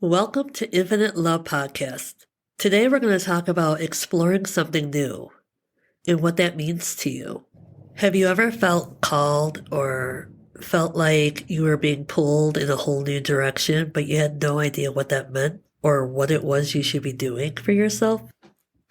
Welcome to Infinite Love Podcast. Today we're going to talk about exploring something new and what that means to you. Have you ever felt called or felt like you were being pulled in a whole new direction, but you had no idea what that meant or what it was you should be doing for yourself?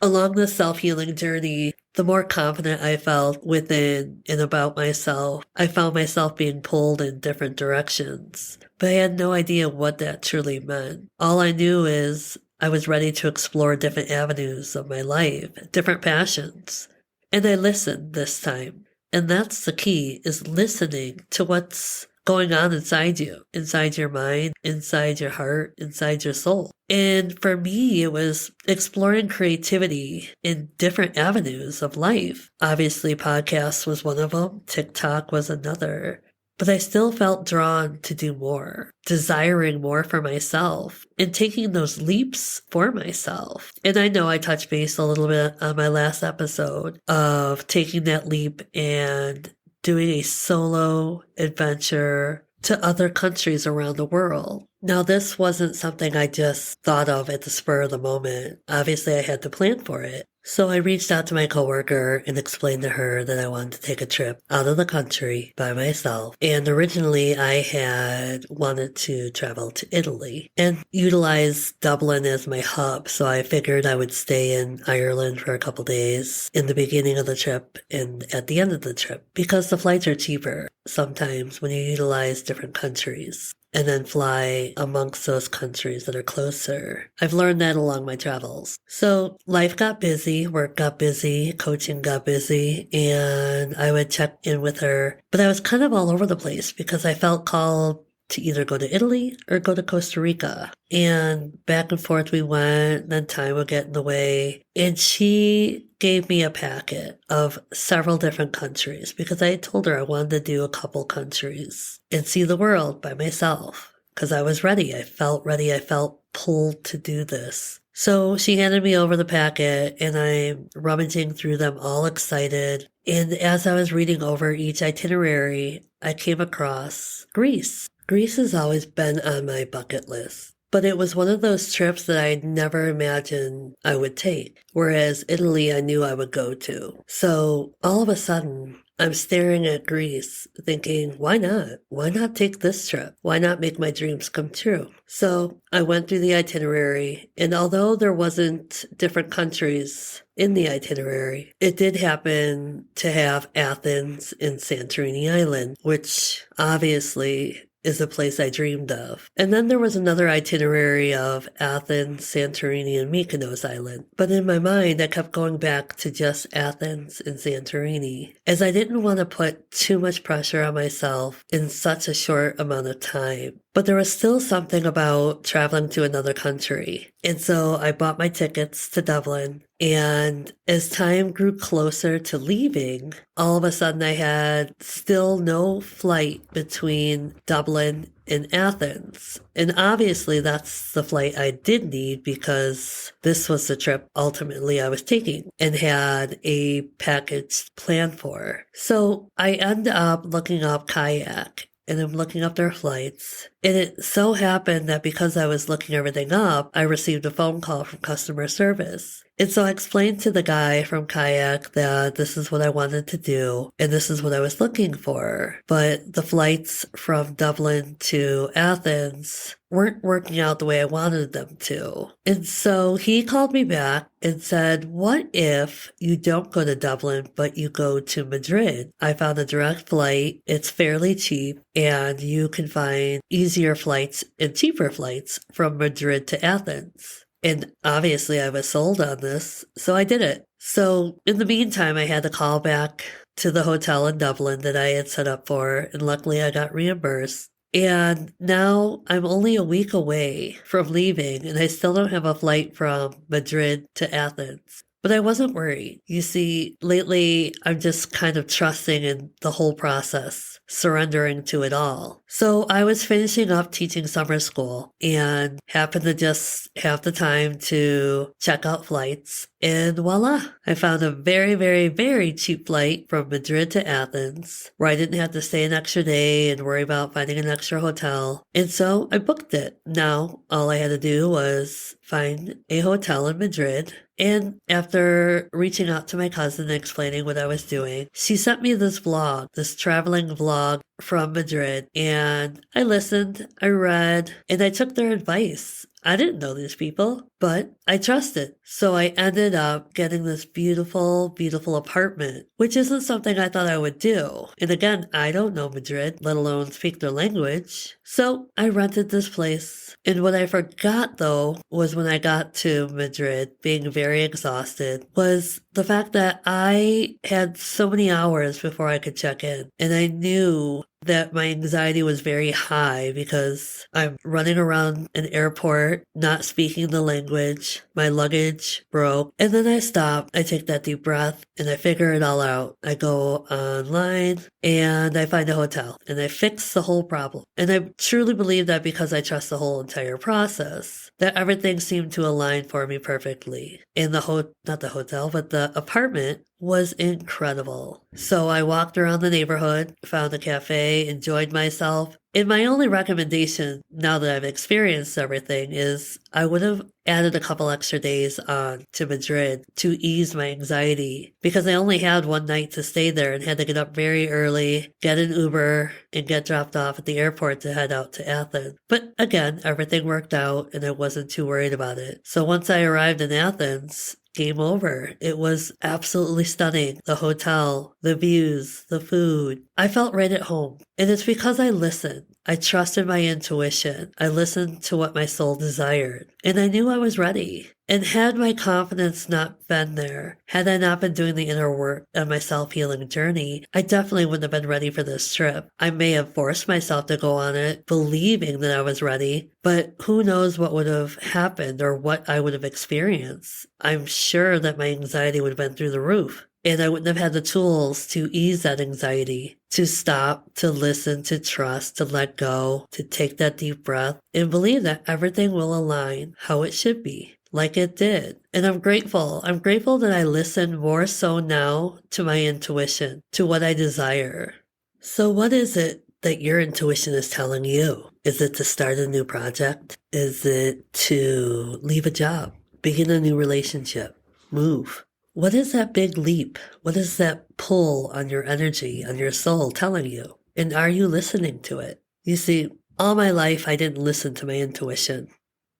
Along this self-healing journey, the more confident I felt within and about myself, I found myself being pulled in different directions. But I had no idea what that truly meant. All I knew is I was ready to explore different avenues of my life, different passions. And I listened this time. And that's the key, is listening to what's going on inside you, inside your mind, inside your heart, inside your soul. And for me, it was exploring creativity in different avenues of life. Obviously, podcasts was one of them. TikTok was another. But I still felt drawn to do more, desiring more for myself, and taking those leaps for myself. And I know I touched base a little bit on my last episode of taking that leap and doing a solo adventure to other countries around the world. Now, this wasn't something I just thought of at the spur of the moment. Obviously, I had to plan for it. So I reached out to my coworker and explained to her that I wanted to take a trip out of the country by myself. And originally I had wanted to travel to Italy and utilize Dublin as my hub. So I figured I would stay in Ireland for a couple days in the beginning of the trip and at the end of the trip because the flights are cheaper sometimes when you utilize different countries and then fly amongst those countries that are closer. I've learned that along my travels. So life got busy, work got busy, coaching got busy, and I would check in with her. But I was kind of all over the place because I felt called to either go to Italy or go to Costa Rica. And back and forth we went, then time would get in the way. And she gave me a packet of several different countries because I told her I wanted to do a couple countries and see the world by myself because I was ready. I felt ready. I felt pulled to do this. So she handed me over the packet and I'm rummaging through them all excited. And as I was reading over each itinerary, I came across Greece. Greece has always been on my bucket list. But it was one of those trips that I never imagined I would take, whereas Italy I knew I would go to. So all of a sudden, I'm staring at Greece thinking, why not? Why not take this trip? Why not make my dreams come true? So I went through the itinerary, and although there wasn't different countries in the itinerary, it did happen to have Athens and Santorini Island, which obviously is a place I dreamed of. And then there was another itinerary of Athens, Santorini, and Mykonos Island. But in my mind, I kept going back to just Athens and Santorini, as I didn't want to put too much pressure on myself in such a short amount of time. But there was still something about traveling to another country. And so I bought my tickets to Dublin. And as time grew closer to leaving, all of a sudden I had still no flight between Dublin and Athens. And obviously that's the flight I did need because this was the trip ultimately I was taking and had a package planned for. So I end up looking up Kayak. And I'm looking up their flights. And it so happened that because I was looking everything up, I received a phone call from customer service. And so I explained to the guy from Kayak that this is what I wanted to do and this is what I was looking for. But the flights from Dublin to Athens weren't working out the way I wanted them to. And so he called me back and said, what if you don't go to Dublin, but you go to Madrid? I found a direct flight. It's fairly cheap and you can find easier flights and cheaper flights from Madrid to Athens. And obviously I was sold on this, so I did it. So in the meantime, I had to call back to the hotel in Dublin that I had set up for, and luckily I got reimbursed. And now I'm only a week away from leaving, and I still don't have a flight from Madrid to Athens. But I wasn't worried. You see, lately I'm just kind of trusting in the whole process. surrendering to it all. So I was finishing up teaching summer school and happened to just have the time to check out flights. And voila, I found a very, very, very cheap flight from Madrid to Athens where I didn't have to stay an extra day and worry about finding an extra hotel. And so I booked it. Now, all I had to do was find a hotel in Madrid. And after reaching out to my cousin and explaining what I was doing, she sent me this vlog, this traveling vlog from Madrid. And I listened, I read, and I took their advice. I didn't know these people, but I trusted. So I ended up getting this beautiful, beautiful apartment, which isn't something I thought I would do. And again, I don't know Madrid, let alone speak their language. So I rented this place. And what I forgot though was when I got to Madrid, being very exhausted, was the fact that I had so many hours before I could check in. And I knew that my anxiety was very high because I'm running around an airport, not speaking the language. My luggage broke. And then I stop, I take that deep breath, and I figure it all out. I go online and I find a hotel and I fix the whole problem. And I truly believe that because I trust the whole entire process, that everything seemed to align for me perfectly. And not the hotel, but the apartment was incredible. So I walked around the neighborhood, found a cafe, enjoyed myself. And my only recommendation, now that I've experienced everything, is I would have added a couple extra days on to Madrid to ease my anxiety because I only had one night to stay there and had to get up very early, get an Uber, and get dropped off at the airport to head out to Athens. But again, everything worked out and I wasn't too worried about it. So once I arrived in Athens, game over. It was absolutely stunning. The hotel, the views, the food. I felt right at home. And it's because I listened. I trusted my intuition. I listened to what my soul desired. And I knew I was ready. And had my confidence not been there, had I not been doing the inner work on my self-healing journey, I definitely wouldn't have been ready for this trip. I may have forced myself to go on it, believing that I was ready, but who knows what would have happened or what I would have experienced. I'm sure that my anxiety would have been through the roof. And I wouldn't have had the tools to ease that anxiety, to stop, to listen, to trust, to let go, to take that deep breath, and believe that everything will align how it should be, like it did. And I'm grateful. I'm grateful that I listen more so now to my intuition, to what I desire. So what is it that your intuition is telling you? Is it to start a new project? Is it to leave a job, begin a new relationship, move? What is that big leap? What is that pull on your energy, on your soul telling you? And are you listening to it? You see, all my life I didn't listen to my intuition.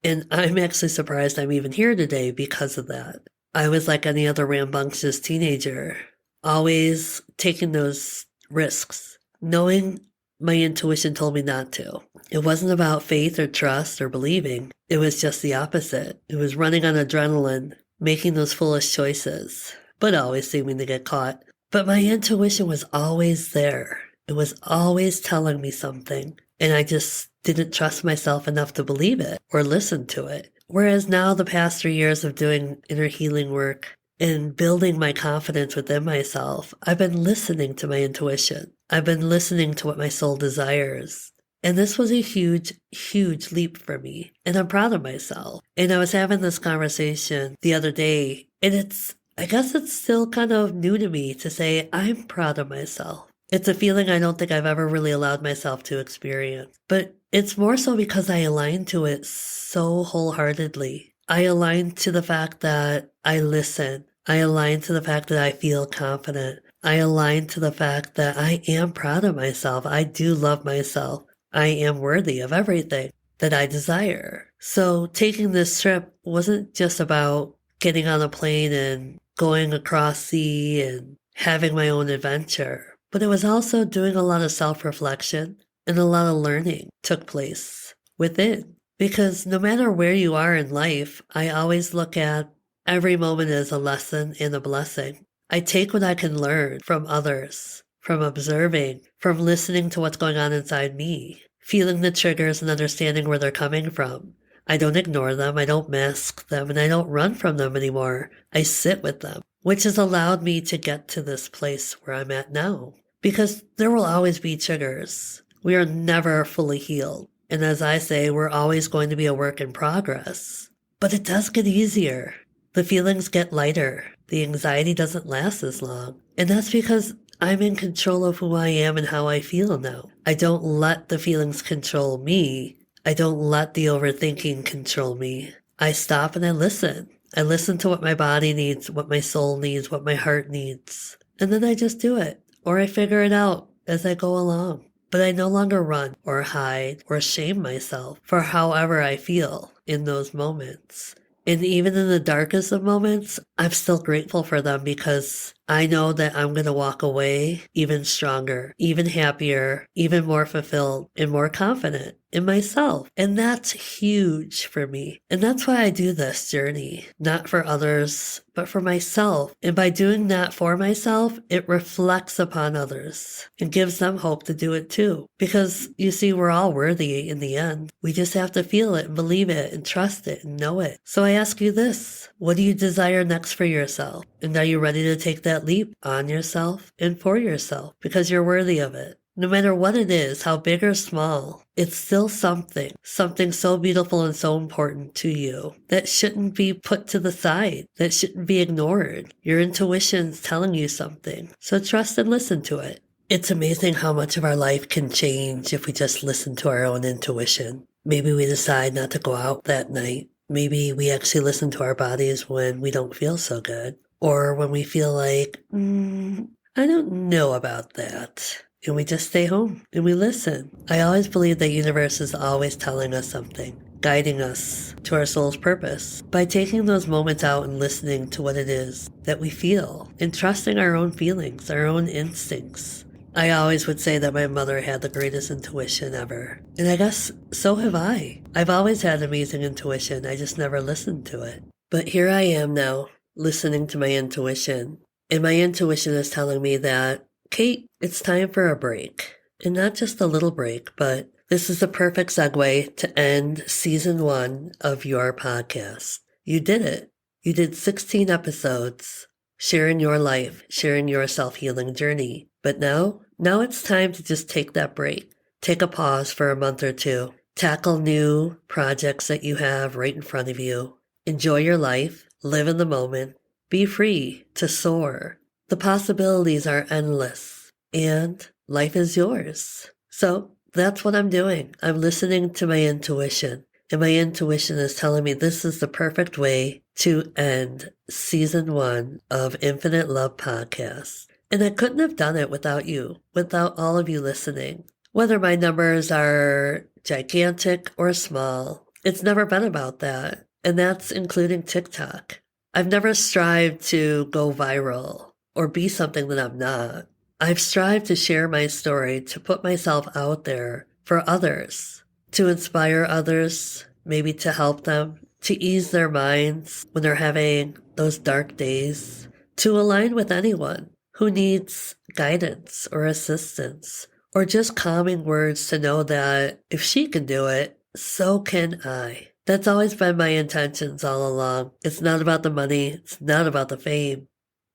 And I'm actually surprised I'm even here today because of that. I was like any other rambunctious teenager, always taking those risks, knowing my intuition told me not to. It wasn't about faith or trust or believing. It was just the opposite. It was running on adrenaline, making those foolish choices, but always seeming to get caught. But my intuition was always there. It was always telling me something, and I just didn't trust myself enough to believe it or listen to it. Whereas now the past 3 years of doing inner healing work and building my confidence within myself, I've been listening to my intuition. I've been listening to what my soul desires. And this was a huge, huge leap for me. And I'm proud of myself. And I was having this conversation the other day, and I guess it's still kind of new to me to say I'm proud of myself. It's a feeling I don't think I've ever really allowed myself to experience. But it's more so because I aligned to it so wholeheartedly. I aligned to the fact that I listen. I aligned to the fact that I feel confident. I aligned to the fact that I am proud of myself. I do love myself. I am worthy of everything that I desire. So taking this trip wasn't just about getting on a plane and going across sea and having my own adventure, but it was also doing a lot of self-reflection and a lot of learning took place within. Because no matter where you are in life, I always look at every moment as a lesson and a blessing. I take what I can learn from others, from observing, from listening to what's going on inside me, feeling the triggers and understanding where they're coming from. I don't ignore them, I don't mask them, and I don't run from them anymore. I sit with them, which has allowed me to get to this place where I'm at now. Because there will always be triggers. We are never fully healed. And as I say, we're always going to be a work in progress. But it does get easier. The feelings get lighter. The anxiety doesn't last as long. And that's because I'm in control of who I am and how I feel now. I don't let the feelings control me. I don't let the overthinking control me. I stop and I listen. I listen to what my body needs, what my soul needs, what my heart needs. And then I just do it. Or I figure it out as I go along. But I no longer run or hide or shame myself for however I feel in those moments. And even in the darkest of moments, I'm still grateful for them because I know that I'm going to walk away even stronger, even happier, even more fulfilled, and more confident in myself. And that's huge for me. And that's why I do this journey, not for others, but for myself. And by doing that for myself, it reflects upon others and gives them hope to do it too. Because you see, we're all worthy in the end. We just have to feel it and believe it and trust it and know it. So I ask you this, what do you desire next for yourself? And are you ready to take that leap on yourself and for yourself? Because you're worthy of it. No matter what it is, how big or small, it's still something so beautiful and so important to you that shouldn't be put to the side, that shouldn't be ignored. Your intuition's telling you something, so trust and listen to it. It's amazing how much of our life can change if we just listen to our own intuition. Maybe we decide not to go out that night. Maybe we actually listen to our bodies when we don't feel so good, or when we feel like, I don't know about that. And we just stay home and we listen. I always believe the universe is always telling us something, guiding us to our soul's purpose by taking those moments out and listening to what it is that we feel and trusting our own feelings, our own instincts. I always would say that my mother had the greatest intuition ever. And I guess so have I. I've always had amazing intuition. I just never listened to it. But here I am now, listening to my intuition. And my intuition is telling me that, Kate, it's time for a break. And not just a little break, but this is the perfect segue to end season 1 of your podcast. You did it. You did 16 episodes, sharing your life, sharing your self-healing journey. But now it's time to just take that break. Take a pause for a month or two. Tackle new projects that you have right in front of you. Enjoy your life. Live in the moment. Be free to soar. The possibilities are endless, and life is yours. So that's what I'm doing. I'm listening to my intuition, and my intuition is telling me this is the perfect way to end season 1 of Infinite Love Podcast. And I couldn't have done it without you, without all of you listening. Whether my numbers are gigantic or small, it's never been about that, and that's including TikTok. I've never strived to go viral or be something that I'm not. I've strived to share my story, to put myself out there for others, to inspire others, maybe to help them, to ease their minds when they're having those dark days, to align with anyone who needs guidance or assistance, or just calming words to know that if she can do it, so can I. That's always been my intentions all along. It's not about the money. It's not about the fame.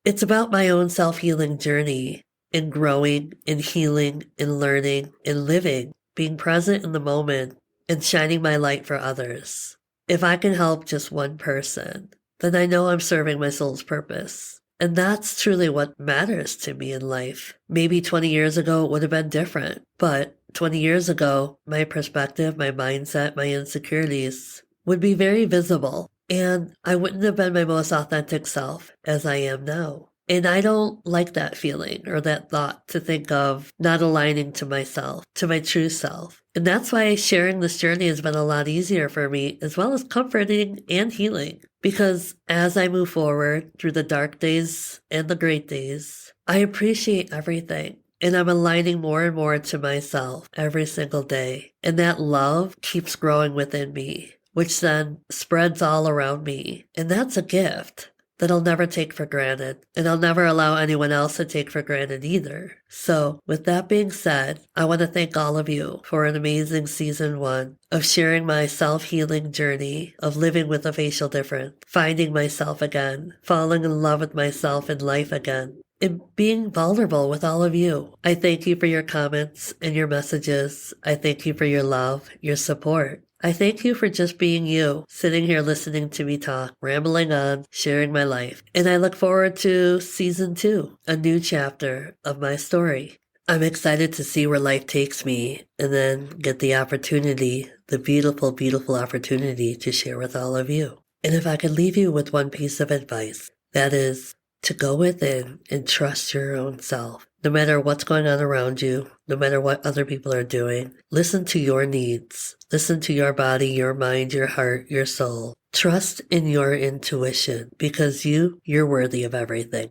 It's about my own self-healing journey in growing, in healing, in learning, in living, being present in the moment, and shining my light for others. If I can help just one person, then I know I'm serving my soul's purpose. And that's truly what matters to me in life. Maybe 20 years ago it would have been different, but 20 years ago, my perspective, my mindset, my insecurities would be very visible. And I wouldn't have been my most authentic self as I am now. And I don't like that feeling or that thought to think of not aligning to myself, to my true self. And that's why sharing this journey has been a lot easier for me, as well as comforting and healing. Because as I move forward through the dark days and the great days, I appreciate everything. And I'm aligning more and more to myself every single day. And that love keeps growing within me, which then spreads all around me. And that's a gift that I'll never take for granted. And I'll never allow anyone else to take for granted either. So with that being said, I want to thank all of you for an amazing season 1 of sharing my self-healing journey of living with a facial difference, finding myself again, falling in love with myself and life again. and being vulnerable with all of you. I thank you for your comments and your messages. I thank you for your love, your support. I thank you for just being you, sitting here listening to me talk, rambling on, sharing my life. And I look forward to season 2, a new chapter of my story. I'm excited to see where life takes me and then get the opportunity, the beautiful, beautiful opportunity to share with all of you. And if I could leave you with one piece of advice, that is to go within and trust your own self. No matter what's going on around you, no matter what other people are doing, listen to your needs. Listen to your body, your mind, your heart, your soul. Trust in your intuition because you're worthy of everything.